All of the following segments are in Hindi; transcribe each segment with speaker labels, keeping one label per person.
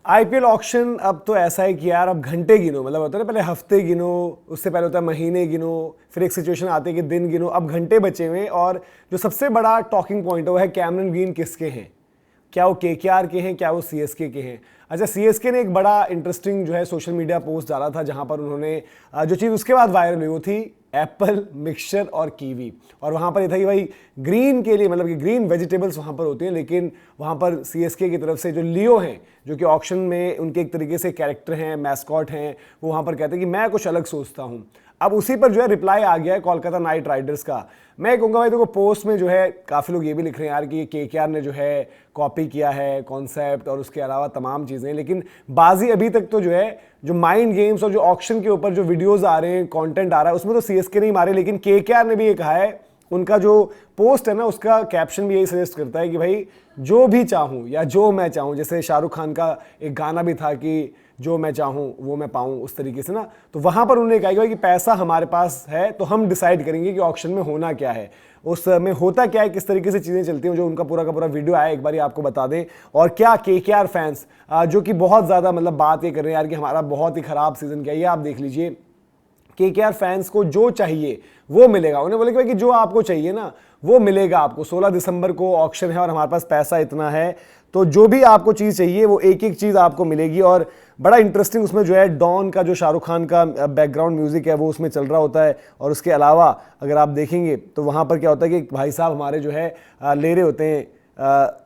Speaker 1: आईपीएल ऑक्शन अब तो ऐसा है कि यार अब घंटे गिनो, मतलब होता है ना पहले हफ्ते गिनो, उससे पहले होता है महीने गिनो, फिर एक सिचुएशन आती है कि दिन गिनो, अब घंटे बचे हुए। और जो सबसे बड़ा टॉकिंग पॉइंट है वो है कैमरन ग्रीन किसके हैं, क्या वो केकेआर के हैं, क्या वो सीएसके के हैं। अच्छा, सीएसके ने एक बड़ा इंटरेस्टिंग जो है सोशल मीडिया पोस्ट डाला था जहां पर उन्होंने जो चीज़ उसके बाद वायरल हुई वो थी एप्पल, मिक्सचर और कीवी। और वहां पर ये था कि भाई ग्रीन के लिए, मतलब कि ग्रीन वेजिटेबल्स वहां पर होती हैं, लेकिन वहां पर सीएसके की तरफ से जो लियो हैं, जो कि ऑक्शन में उनके एक तरीके से कैरेक्टर हैं, मैस्कॉट हैं, वो वहां पर कहते हैं कि मैं कुछ अलग सोचता हूं। अब उसी पर जो है रिप्लाई आ गया है कोलकाता नाइट राइडर्स का। मैं कहूँगा भाई देखो, पोस्ट में जो है काफ़ी लोग ये भी लिख रहे हैं यार कि केकेआर ने जो है कॉपी किया है कॉन्सेप्ट और उसके अलावा तमाम चीज़ें, लेकिन बाजी अभी तक तो जो है जो माइंड गेम्स और जो ऑक्शन के ऊपर जो वीडियोस आ रहे हैं, कंटेंट आ रहा है, उसमें तो सीएसके नहीं मारे, लेकिन केकेआर ने भी ये कहा है, उनका जो पोस्ट है ना उसका कैप्शन भी यही सजेस्ट करता है कि भाई जो भी चाहूँ या जो मैं चाहूँ, जैसे शाहरुख खान का एक गाना भी था कि जो मैं चाहूँ वो मैं पाऊँ, उस तरीके से ना। तो वहाँ पर उन्होंने कहा कि पैसा हमारे पास है तो हम डिसाइड करेंगे कि ऑक्शन में होना क्या है, उस में होता क्या है, किस तरीके से चीज़ें चलती हैं। जो उनका पूरा का पूरा वीडियो आया, एक बार आपको बता दें। और क्या केकेआर फैंस जो कि बहुत ज़्यादा मतलब बात ये कर रहे हैं यार कि हमारा बहुत ही ख़राब सीज़न क्या है, ये आप देख लीजिए। केकेआर फैंस को जो चाहिए वो मिलेगा। उन्हें बोले कि भाई कि जो आपको चाहिए ना वो मिलेगा आपको। 16 दिसंबर को ऑक्शन है और हमारे पास पैसा इतना है, तो जो भी आपको चीज़ चाहिए वो एक एक चीज़ आपको मिलेगी। और बड़ा इंटरेस्टिंग उसमें जो है डॉन का जो शाहरुख खान का बैकग्राउंड म्यूजिक है वो उसमें चल रहा होता है। और उसके अलावा अगर आप देखेंगे तो वहाँ पर क्या होता है कि भाई साहब हमारे जो है ले रहे होते हैं,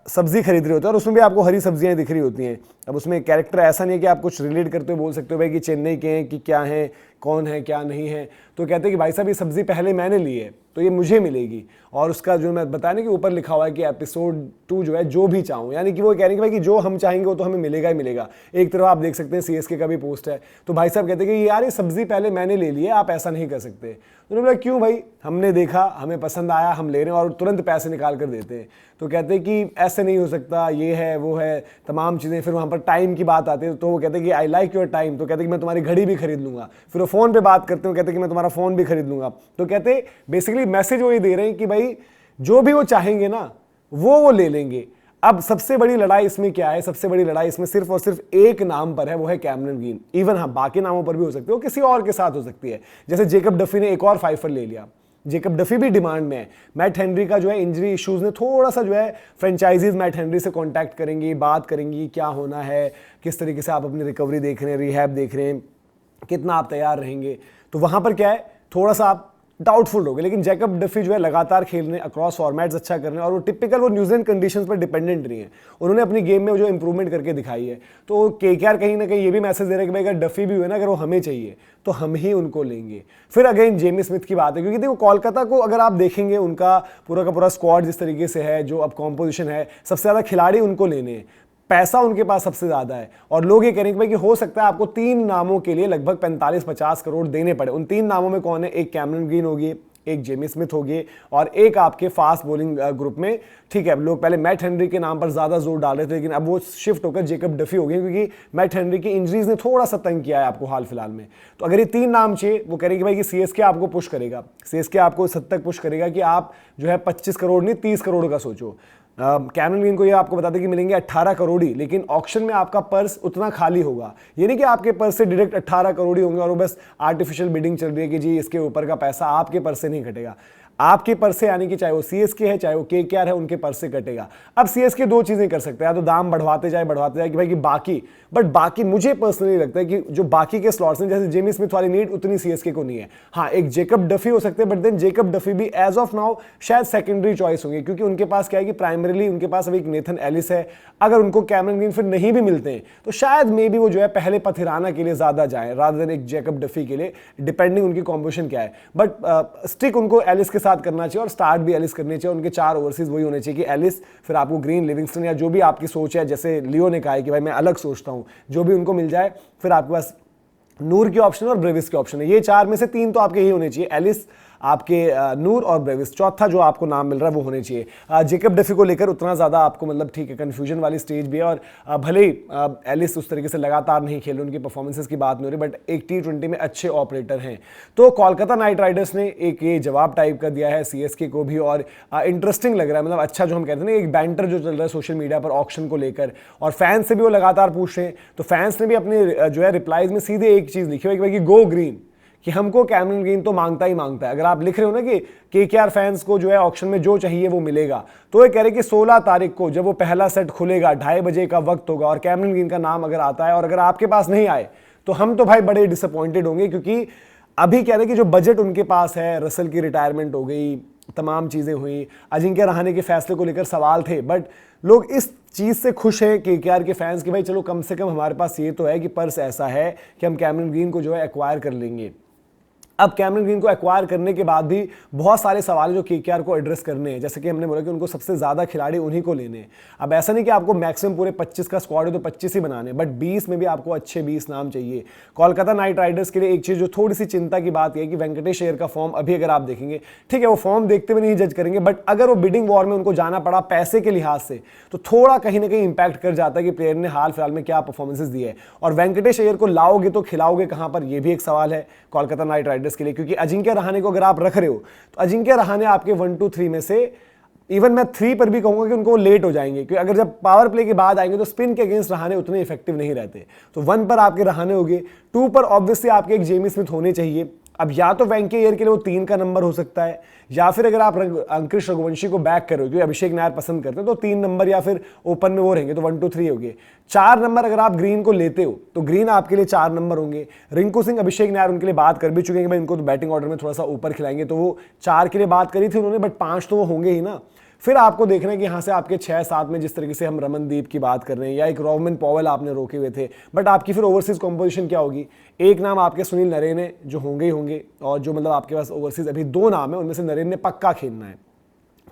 Speaker 1: सब्जी खरीद रहे होते हैं, और उसमें भी आपको हरी सब्जियां दिख रही होती हैं। अब उसमें कैरेक्टर ऐसा नहीं है कि आप कुछ रिलेट करते हो, बोल सकते हो भाई कि चेन्नई के हैं कि क्या हैं, कौन है क्या नहीं है। तो कहते हैं कि भाई साहब ये सब्जी पहले मैंने ली है तो ये मुझे मिलेगी। और उसका जो मैं बताया ना कि ऊपर लिखा हुआ है कि एपिसोड 2 जो है जो भी चाहूँ, यानी कि वो कह रहे हैं कि भाई कि जो हम चाहेंगे वो तो हमें मिलेगा ही मिलेगा। एक तरफ आप देख सकते हैं सीएसके का भी पोस्ट है, तो भाई साहब कहते हैं कि यार ये सब्जी पहले मैंने ले ली है, आप ऐसा नहीं कर सकते। तो उन्होंने बोला क्यों भाई, हमने देखा, हमें पसंद आया, हम ले रहे हैं और तुरंत पैसे निकाल कर देते हैं। तो कहते हैं कि ऐसे नहीं हो सकता, ये है वो है तमाम चीज़ें। फिर वहाँ पर टाइम की बात आती है तो वो कहते हैं कि आई लाइक योर टाइम, तो कहते हैं कि मैं तुम्हारी घड़ी भी खरीद लूँगा। फिर वो फ़ोन पे बात करते हो, कहते हैं कि मैं तुम्हारा फ़ोन भी खरीद लूँगा। तो कहते हैं बेसिकली मैसेज वो ये दे रहे हैं कि भाई जो भी वो चाहेंगे ना वो ले लेंगे। अब सबसे बड़ी लड़ाई इसमें क्या है, सबसे बड़ी लड़ाई इसमें सिर्फ और सिर्फ एक नाम पर है, वो है कैमरन ग्रीन। इवन हाँ बाकी नामों पर भी हो सकती है, वो किसी और के साथ हो सकती है। जैसे जेकब डफी ने एक और फाइफर ले लिया, जेकब डफी भी डिमांड में है। मैट हेनरी का जो है इंजरी इश्यूज ने थोड़ा सा जो है फ्रेंचाइजीज मैट हेनरी से कांटेक्ट करेंगी, बात करेंगी क्या होना है, किस तरीके से आप अपनी रिकवरी देख रहे हैं, रिहैब देख रहे हैं, कितना आप तैयार रहेंगे। तो वहां पर क्या है, थोड़ा सा आप डाउटफुल हो गए। लेकिन जैकब डफी जो है लगातार खेल रहे हैं, अक्रॉस फॉर्मेट्स अच्छा कर रहे हैं, और वो टिपिकल वो न्यूजीलैंड कंडीशंस पर डिपेंडेंट नहीं है। उन्होंने अपनी गेम में जो इंप्रूवमेंट करके दिखाई है। तो केकेआर कहीं ना कहीं ये भी मैसेज दे रहा है कि भाई अगर डफी भी हुए ना, अगर वो हमें चाहिए तो हम ही उनको लेंगे। फिर अगेन जेमी स्मिथ की बात है, क्योंकि देखो कोलकाता को अगर आप देखेंगे उनका पूरा का पूरा स्क्वाड जिस तरीके से है, जो अब कॉम्पोजिशन है, सबसे ज़्यादा खिलाड़ी उनको लेने हैं, पैसा उनके पास सबसे ज्यादा है। और लोग ये कहेंगे भाई कि हो सकता है आपको 3 नामों के लिए लगभग 45-50 करोड़ देने पड़े। उन 3 नामों में कौन है, एक कैमरन ग्रीन होगी, एक जेमी स्मिथ होगी, और एक आपके फास्ट बॉलिंग ग्रुप में, ठीक है, लोग पहले मैट हेनरी के नाम पर ज्यादा जोर डाल रहे थे, लेकिन अब वो शिफ्ट होकर जेकब डफी हो गए, क्योंकि मैट हेनरी की इंजरीज ने थोड़ा सा तंग किया है आपको हाल फिलहाल में। तो अगर ये 3 नाम चाहिए, वो करेंगे भाई कि सीएसके आपको पुश करेगा, सीएसके आपको इस हद तक पुश करेगा कि आप जो है 25 करोड़ नहीं 30 करोड़ का सोचो। कैमरन ग्रीन को ये आपको बता दें कि मिलेंगे 18 करोड़ ही, लेकिन ऑक्शन में आपका पर्स उतना खाली होगा। ये नहीं कि आपके पर्स से डायरेक्ट 18 करोड़ ही होंगे और वो बस आर्टिफिशियल बिडिंग चल रही है कि जी इसके ऊपर का पैसा आपके पर्स से नहीं कटेगा, आपके पर्स से, यानी कि चाहे वो सीएसके है चाहे वो केकेआर है, उनके पर्स से कटेगा। अब सीएसके 2 चीजें कर सकते हैं, तो दाम बढ़वाते जाए कि भाई कि बाकी मुझे पर्सनली लगता है कि जो बाकी के स्लॉट्स हैं, जैसे जेमी स्मिथ वाली नीड उतनी सीएसके को नहीं है। हाँ एक जेकब डफी हो सकते हैं, बट देन जेकब डफी भी एज ऑफ नाउ शायद सेकेंडरी चॉइस होंगे, क्योंकि उनके पास क्या है कि प्राइमरीली उनके पास अभी एक नेथन एलिस है। अगर उनको कैमरन ग्रीन फिर नहीं भी मिलते हैं तो शायद मे बी वो जो है पहले पथिराना के लिए ज्यादा जाए रादर देन एक जेकब डफी के लिए, डिपेंडिंग उनकी कॉम्पोजिशन क्या है। बट स्टिक उनको एलिस के साथ करना चाहिए और स्टार्ट भी एलिस करनी चाहिए। उनके 4 ओवरसीज वही होने चाहिए कि एलिस, फिर आपको ग्रीन, लिविंगस्टन, या जो भी आपकी सोच है, जैसे लियो ने कहा है कि भाई मैं अलग सोचता हूं, जो भी उनको मिल जाए। फिर आपके पास नूर की ऑप्शन और ब्रेविस के ऑप्शन है, ये 4 में से 3 तो आपके ही होने चाहिए, एलिस, आपके नूर और ब्रेविस, चौथा जो आपको नाम मिल रहा है वो होने चाहिए। जेकब डफी को लेकर उतना ज़्यादा आपको मतलब ठीक है कन्फ्यूजन वाली स्टेज भी है, और भले ही एलिस उस तरीके से लगातार नहीं खेल, उनकी परफॉर्मेंसेस की बात नहीं हो रही, बट एक T20 में अच्छे ऑपरेटर हैं। तो कोलकाता नाइट राइडर्स ने एक ये जवाब टाइप का दिया है CSK को भी, और इंटरेस्टिंग लग रहा है, मतलब अच्छा जो हम कहते हैं ना एक बैंटर जो चल रहा है सोशल मीडिया पर ऑक्शन को लेकर, और फैंस से भी वो लगातार पूछ रहे हैं। तो फैंस ने भी अपने जो है रिप्लाईज में सीधे एक चीज़ लिखी हुई कि गो ग्रीन, कि हमको कैमरन ग्रीन तो मांगता ही मांगता है। अगर आप लिख रहे हो ना कि KKR फैंस को जो है ऑक्शन में जो चाहिए वो मिलेगा, तो ये कह रहे कि 16 तारीख को जब वो पहला सेट खुलेगा 2:30 बजे का वक्त होगा और कैमरन ग्रीन का नाम अगर आता है और अगर आपके पास नहीं आए तो हम तो भाई बड़े डिसअपॉइंटेड होंगे, क्योंकि अभी कह रहे कि जो बजट उनके पास है, रसल की रिटायरमेंट हो गई, तमाम चीज़ें हुई, अजिंक्य रहाणे के फैसले को लेकर सवाल थे, बट लोग इस चीज़ से खुश हैं KKR के फैंस कि भाई चलो कम से कम हमारे पास ये तो है कि पर्स ऐसा है कि हम कैमरन ग्रीन को जो है एक्वायर कर लेंगे। अब कैमरन ग्रीन को एक्वायर करने के बाद भी बहुत सारे सवाल जो KKR को एड्रेस करने हैं, जैसे कि हमने बोला कि उनको सबसे ज़्यादा खिलाड़ी उन्हीं को लेने हैं। अब ऐसा नहीं कि आपको मैक्सिमम पूरे 25 का स्क्वाड है तो 25 ही बनाने, बट 20 में भी आपको अच्छे 20 नाम चाहिए। कोलकाता नाइट राइडर्स के लिए एक चीज़ जो थोड़ी सी चिंता की बात है कि वेंकटेश अय्यर का फॉर्म अभी अगर आप देखेंगे, ठीक है वो फॉर्म देखते हुए नहीं जज करेंगे, बट अगर वो बिडिंग वॉर में उनको जाना पड़ा पैसे के लिहाज से तो थोड़ा कहीं ना कहीं इंपैक्ट कर जाता है कि प्लेयर ने हाल फिलहाल में क्या परफॉर्मेंसेस दी है। और वेंकटेश अय्यर को लाओगे तो खिलाओगे कहाँ पर, यह भी एक सवाल है कोलकाता नाइट राइडर्स के लिए, क्योंकि अजिंक्य रहाणे को अगर आप रख रहे हो तो अजिंक्य रहाणे आपके 1 2 3 में से, इवन मैं 3 पर भी कहूंगा कि उनको लेट हो जाएंगे, क्योंकि अगर जब पावर प्ले के बाद आएंगे तो स्पिन के अगेंस्ट रहाणे उतने इफेक्टिव नहीं रहते। तो 1 पर आपके रहाणे होंगे, 2 पर ऑब्वियसली आपके एक जेमी स्मिथ होने चाहिए। अब या तो वेंकटेश अय्यर के लिए वो 3 का नंबर हो सकता है, या फिर अगर आप अंकुश रघुवंशी को बैक करो क्योंकि अभिषेक नायर पसंद करते हैं तो 3 नंबर या फिर ओपन में वो रहेंगे, तो 1 2 3 हो गए। 4 नंबर अगर आप ग्रीन को लेते हो तो ग्रीन आपके लिए 4 नंबर होंगे। रिंकू सिंह, अभिषेक नायर उनके लिए बात कर भी चुके हैं कि भाई इनको तो बैटिंग ऑर्डर में थोड़ा सा ऊपर खिलाएंगे, तो वो 4 के लिए बात करी थी उन्होंने, बट 5 तो वो होंगे ही ना। फिर आपको देखना है कि यहाँ से आपके 6-7 में जिस तरीके से हम रमनदीप की बात कर रहे हैं या एक रोहमन पॉवेल आपने रोके हुए थे, बट आपकी फिर ओवरसीज कॉम्पोजिशन क्या होगी। एक नाम आपके सुनील नरेन है जो होंगे ही होंगे, और जो मतलब आपके पास ओवरसीज अभी 2 नाम है उनमें से नरेन ने पक्का खेलना है।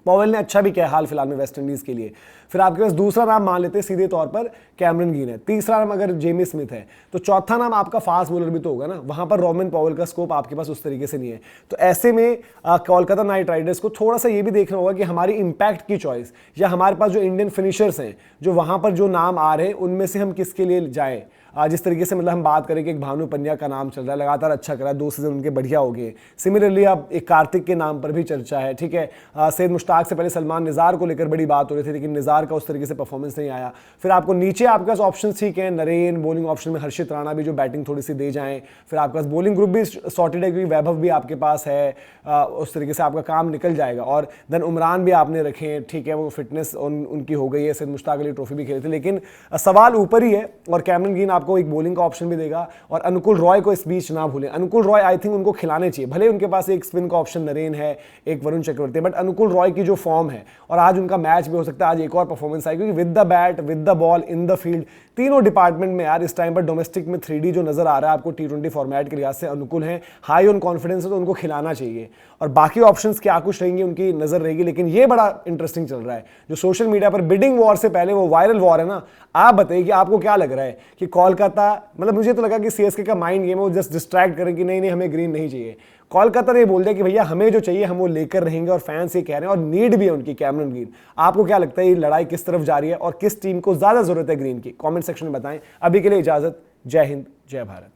Speaker 1: पॉवेल ने अच्छा भी किया हाल फिलहाल में वेस्ट इंडीज के लिए। फिर आपके पास दूसरा नाम मान लेते हैं सीधे तौर पर कैमरन ग्रीन है, तीसरा नाम अगर जेमी स्मिथ है, तो चौथा नाम आपका फास्ट बॉलर भी तो होगा ना, वहां पर रोहमन पॉवेल का स्कोप आपके पास उस तरीके से नहीं है। तो ऐसे में कोलकाता नाइट राइडर्स को थोड़ा सा ये भी देखना होगा कि हमारी इंपैक्ट की चॉइस या हमारे पास जो इंडियन फिनिशर्स हैं जो वहां पर जो नाम आ रहे हैं उनमें से हम किसके लिए जाएं। जिस तरीके से मतलब हम बात करें कि एक भानु पंड्या का नाम चल रहा है, लगातार अच्छा करा है, 2 सीजन उनके बढ़िया हो गए। सिमिलरली अब एक कार्तिक के नाम पर भी चर्चा है, ठीक है। सैयद मुश्ताक से पहले सलमान निज़ार को लेकर बड़ी बात हो रही थी, लेकिन निज़ार का उस तरीके से परफॉर्मेंस नहीं आया। फिर आपको नीचे आपके पास ऑप्शन ठीक है, नरेन, बॉलिंग ऑप्शन में हर्षित राणा भी जो बैटिंग थोड़ी सी दे जाएं। फिर आपके पास बॉलिंग ग्रुप भी सॉर्टेड है क्योंकि वैभव भी आपके पास है, उस तरीके से आपका काम निकल जाएगा। और देन उमरान भी आपने रखे, ठीक है, वो फिटनेस उनकी हो गई है, सैयद मुश्ताक अली ट्रॉफी भी खेले थे, लेकिन सवाल ऊपर ही है। और कैमरन ग्रीन आपको एक बॉलिंग का ऑप्शन भी देगा, और अनुकुल रॉय को इस बीच ना भूलें। अनुकुल रॉय आई थिंक उनको खिलाने चाहिए, भले उनके पास एक स्पिन का ऑप्शन नरेन है, एक वरुण चक्रवर्ती, बट अनुकुल रॉय की जो फॉर्म है, और आज उनका मैच भी हो सकता है आज एक और परफॉर्मेंस आएगी, क्योंकि with the bat, with the ball, in the field, तीनों डिपार्टमेंट में यार इस टाइम पर डोमेस्टिक में 3D जो नजर आ रहा है आपको T20 फॉर्मेट के लिहाज से अनुकूल है, हाई ऑन कॉन्फिडेंस है, तो उनको खिलाना चाहिए। और बाकी ऑप्शंस क्या कुछ रहेंगे उनकी नजर रहेगी। लेकिन ये बड़ा इंटरेस्टिंग चल रहा है जो सोशल मीडिया पर बिडिंग वॉर से पहले वो वायरल वॉर है ना। आप बताइए कि आपको क्या लग रहा है कि कोलकाता, मतलब मुझे तो लगा कि CSK का माइंड गेम है, वो जस्ट डिस्ट्रैक्ट करें कि नहीं हमें ग्रीन नहीं चाहिए। कोलकाता ने बोल दिया कि भैया हमें जो चाहिए हम वो लेकर रहेंगे, और फैंस ये कह रहे हैं, और नीड भी है उनकी कैमरन ग्रीन। आपको क्या लगता है ये लड़ाई किस तरफ जा रही है और किस टीम को ज्यादा जरूरत है ग्रीन की? कमेंट सेक्शन में बताएं। अभी के लिए इजाजत, जय हिंद, जय भारत।